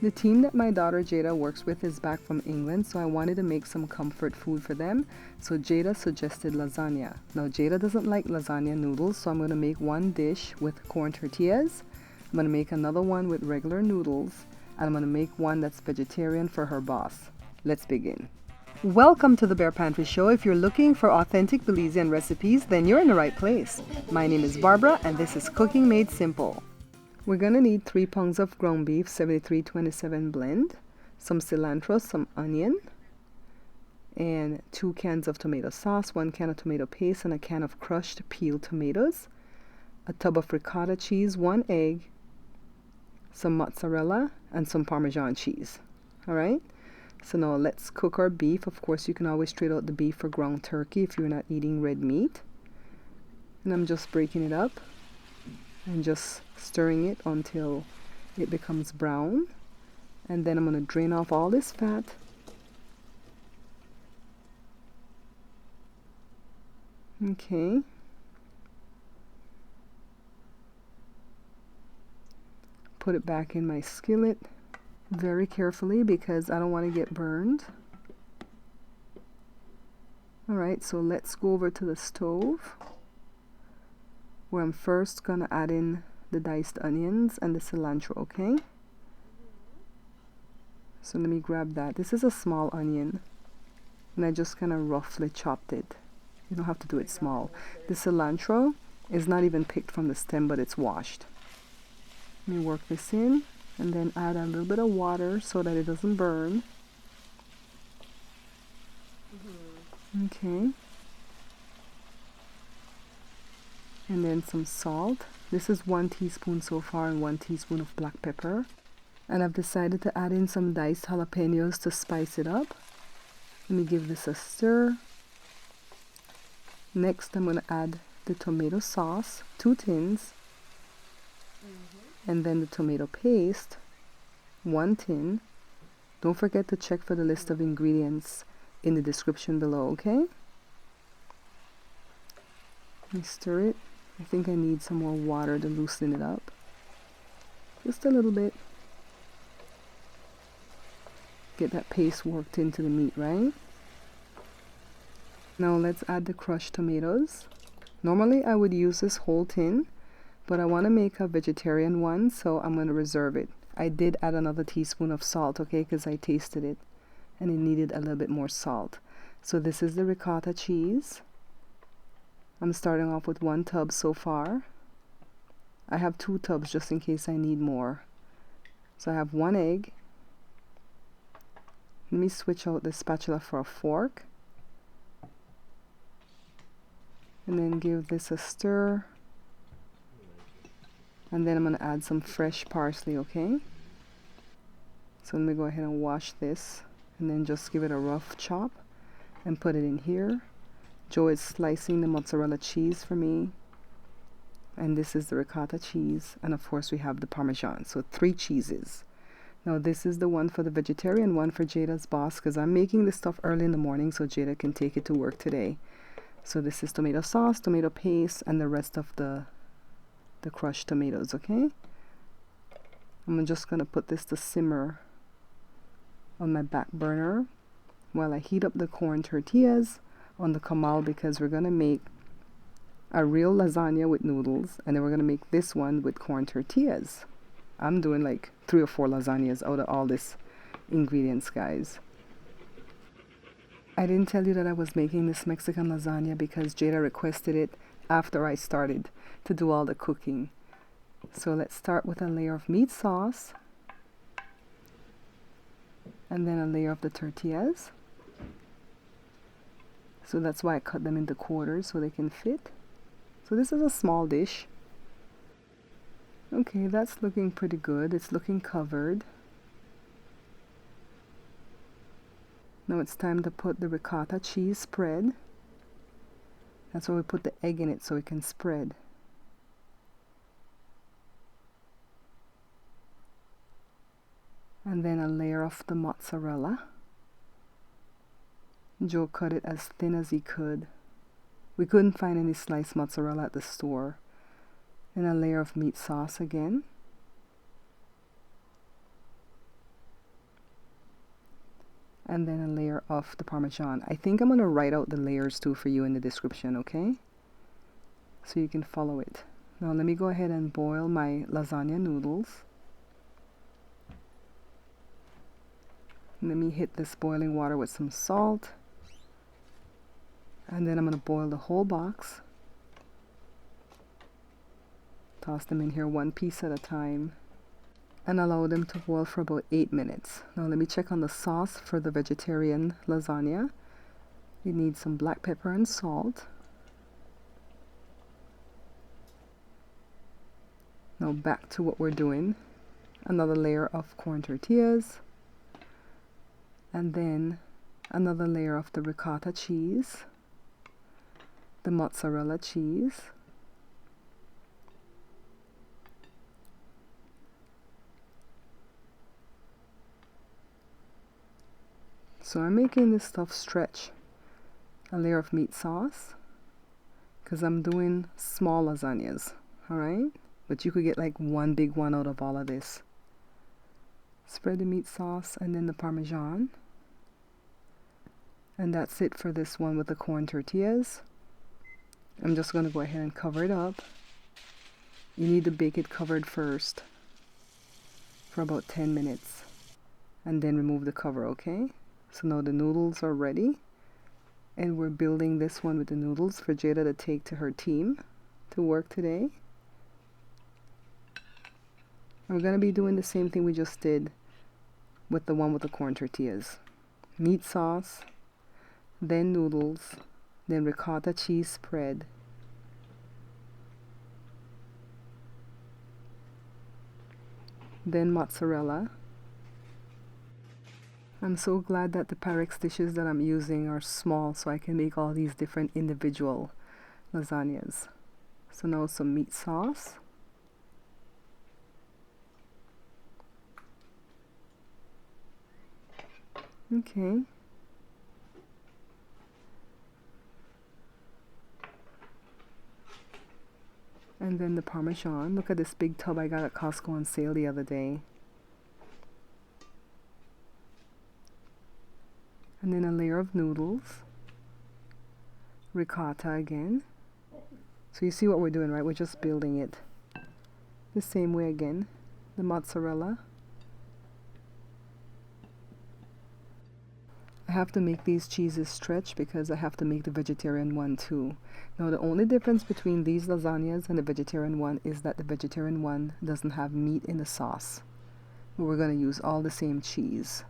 The team that my daughter Jada works with is back from England, so I wanted to make some comfort food for them. So Jada suggested lasagna. Now Jada doesn't like lasagna noodles, so I'm going to make one dish with corn tortillas. I'm going to make another one with regular noodles, and I'm going to make one that's vegetarian for her boss. Let's begin. Welcome to the Bear Pantry Show. If you're looking for authentic Belizean recipes, then you're in the right place. My name is Barbara, and this is Cooking Made Simple. We're going to need 3 pounds of ground beef, 7327 blend, some cilantro, some onion, and 2 cans of tomato sauce, 1 can of tomato paste, and a can of crushed peeled tomatoes, a tub of ricotta cheese, 1 egg, some mozzarella, and some parmesan cheese. All right? So now let's cook our beef. Of course, you can always trade out the beef for ground turkey if you're not eating red meat. And I'm just breaking it up and just stirring it until it becomes brown. And then I'm going to drain off all this fat. Okay. Put it back in my skillet very carefully because I don't want to get burned. Alright, so let's go over to the stove, where I'm first gonna add in the diced onions and the cilantro, okay? So let me grab that. This is a small onion, and I just kind of roughly chopped it. You don't have to do it small. The cilantro is not even picked from the stem, but it's washed. Let me work this in, and then add a little bit of water so that it doesn't burn. Okay. And then some salt. This is 1 teaspoon so far, and 1 teaspoon of black pepper. And I've decided to add in some diced jalapenos to spice it up. Let me give this a stir. Next, I'm going to add the tomato sauce, 2 tins. And then the tomato paste, 1 tin. Don't forget to check for the list of ingredients in the description below, okay? Let me stir it. I think I need some more water to loosen it up. Just a little bit. Get that paste worked into the meat, right? Now let's add the crushed tomatoes. Normally I would use this whole tin, but I want to make a vegetarian one, so I'm going to reserve it. I did add another teaspoon of salt, okay, because I tasted it and it needed a little bit more salt. So this is the ricotta cheese. I'm starting off with 1 tub so far. I have 2 tubs just in case I need more. So I have 1 egg. Let me switch out the spatula for a fork. And then give this a stir. And then I'm going to add some fresh parsley, okay? So let me go ahead and wash this and then just give it a rough chop and put it in here. Joe is slicing the mozzarella cheese for me. And this is the ricotta cheese. And of course we have the parmesan. So 3 cheeses. Now this is the one for the vegetarian one for Jada's boss, because I'm making this stuff early in the morning so Jada can take it to work today. So this is tomato sauce, tomato paste, and the rest of the crushed tomatoes, okay? I'm just going to put this to simmer on my back burner while I heat up the corn tortillas on the comal, because we're going to make a real lasagna with noodles, and then we're going to make this one with corn tortillas. I'm doing like 3 or 4 lasagnas out of all this ingredients, guys. I didn't tell you that I was making this Mexican lasagna because Jada requested it after I started to do all the cooking. So let's start with a layer of meat sauce, and then a layer of the tortillas. So that's why I cut them into quarters so they can fit. So this is a small dish. Okay, that's looking pretty good. It's looking covered. Now it's time to put the ricotta cheese spread. That's why we put the egg in it, so it can spread. And then a layer of the mozzarella. Joe cut it as thin as he could. We couldn't find any sliced mozzarella at the store. And a layer of meat sauce again. and then a layer of the Parmesan. I think I'm going to write out the layers too for you in the description, okay? So you can follow it. Now let me go ahead and boil my lasagna noodles. Let me hit this boiling water with some salt. And then I'm going to boil the whole box. Toss them in here one piece at a time. And allow them to boil for about 8 minutes. Now let me check on the sauce for the vegetarian lasagna. You need some black pepper and salt. Now back to what we're doing. Another layer of corn tortillas. And then another layer of the ricotta cheese. The mozzarella cheese. So I'm making this stuff stretch. A layer of meat sauce, because I'm doing small lasagnas, alright? But you could get like one big one out of all of this. Spread the meat sauce and then the Parmesan. And that's it for this one with the corn tortillas. I'm just going to go ahead and cover it up. You need to bake it covered first for about 10 minutes. And then remove the cover, okay? So now the noodles are ready. And we're building this one with the noodles for Jada to take to her team to work today. And we're going to be doing the same thing we just did with the one with the corn tortillas. Meat sauce, then noodles, then ricotta cheese spread. Then mozzarella. I'm so glad that the Pyrex dishes that I'm using are small so I can make all these different individual lasagnas. So now some meat sauce. Okay. And then the Parmesan. Look at this big tub I got at Costco on sale the other day. And then a layer of noodles. Ricotta again. So you see what we're doing, right? We're just building it the same way again. The mozzarella. I have to make these cheeses stretch because I have to make the vegetarian one too. Now the only difference between these lasagnas and the vegetarian one is that the vegetarian one doesn't have meat in the sauce. But we're going to use all the same cheese.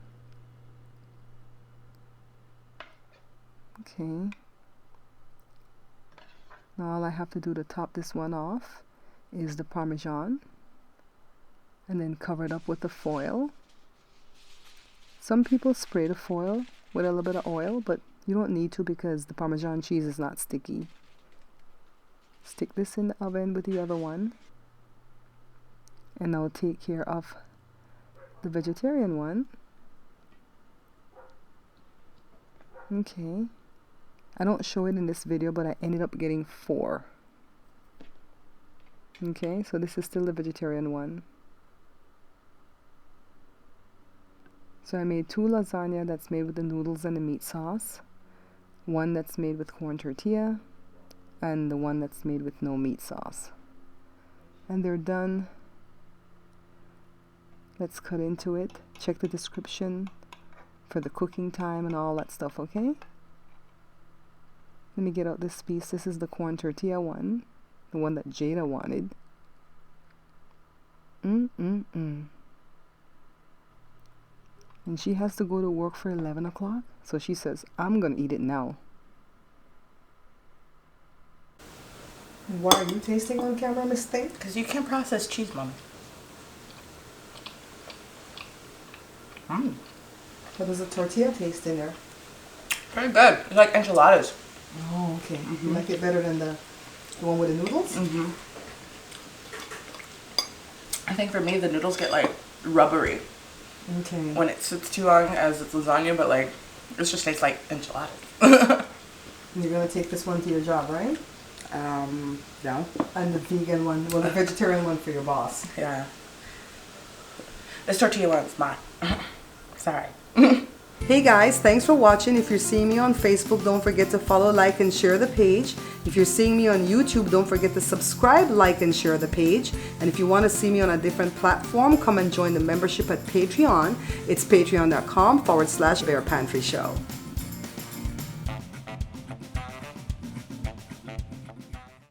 Okay. Now all I have to do to top this one off is the Parmesan. And then cover it up with the foil. Some people spray the foil with a little bit of oil, but you don't need to because the Parmesan cheese is not sticky. Stick this in the oven with the other one. And I'll take care of the vegetarian one. Okay. I don't show it in this video, but I ended up getting 4. Okay, so this is still the vegetarian one. So I made 2 lasagna that's made with the noodles and the meat sauce. One that's made with corn tortilla. And the one that's made with no meat sauce. And they're done. Let's cut into it. Check the description for the cooking time and all that stuff, okay? Let me get out this piece. This is the corn tortilla one. The one that Jada wanted. And she has to go to work for 11 o'clock. So she says, I'm going to eat it now. Why are you tasting on camera, Miss Thing? Because you can't process cheese, Mom. What does the tortilla taste in there? Pretty good. It's like enchiladas. Oh, okay. You like it better than the one with the noodles? I think for me, the noodles get like rubbery. Okay. When it sits too long as it's lasagna, but like, it just tastes like enchiladas. You're going to take this one to your job, right? No. And the vegan one, well, the vegetarian one for your boss. Yeah. This tortilla one's mine. Sorry. Hey guys, thanks for watching. If you're seeing me on Facebook, don't forget to follow, like, and share the page. If you're seeing me on YouTube, don't forget to subscribe, like, and share the page. And if you want to see me on a different platform, come and join the membership at Patreon. It's patreon.com/Bear Pantry Show.